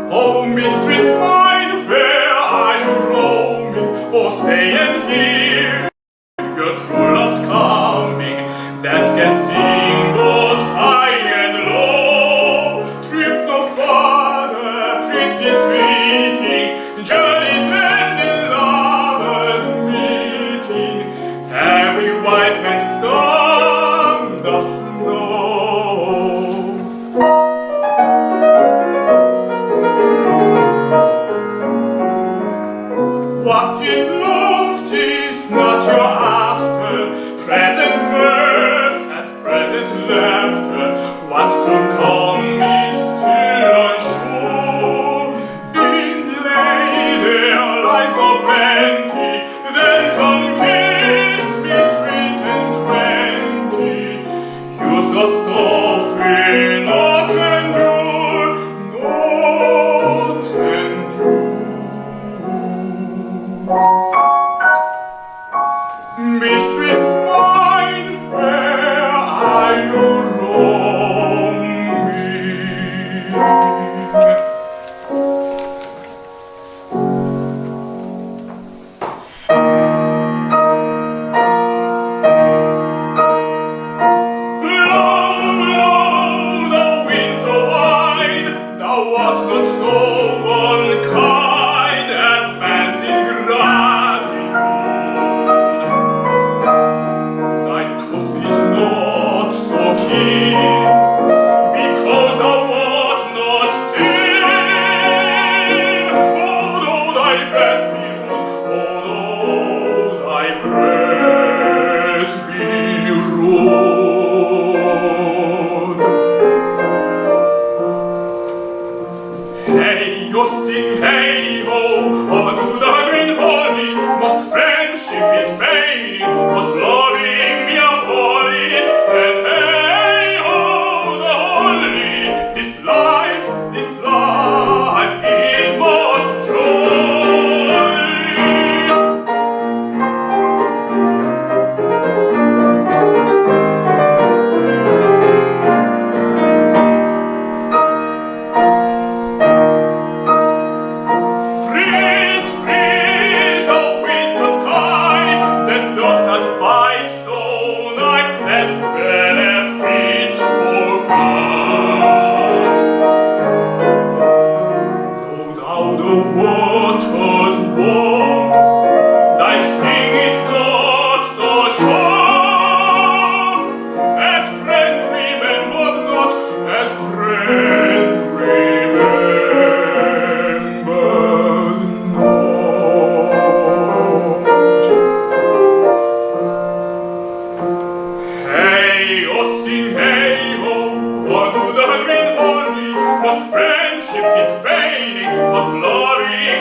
Oh, mistress mine, where are you roaming? Oh, stay and hear your true love's coming, that can sing both high and low. Trip no farther, pretty sweeting, journeys and lovers meeting. Every wise man's song doth know. What is love? 'Tis not your after, present mirth and present laughter. What's to come is still unsure. In delay there lies no plenty. Then come kiss me, sweet and 20. Youth lost of free, not endure, not endure. Mistress mine, where are you roaming? Blow, blow the winter wine, thou art not so unkind as man's ingratitude. Thy tooth is not so keen, because thou art not seen. Although thy breath be rude, although thy breath be rude. Hey, you sing, hey ho, unto the green holly. Most friendship is fading, most loving be a folly. And hey ho, the holy, this life is most jolly. fading, must loving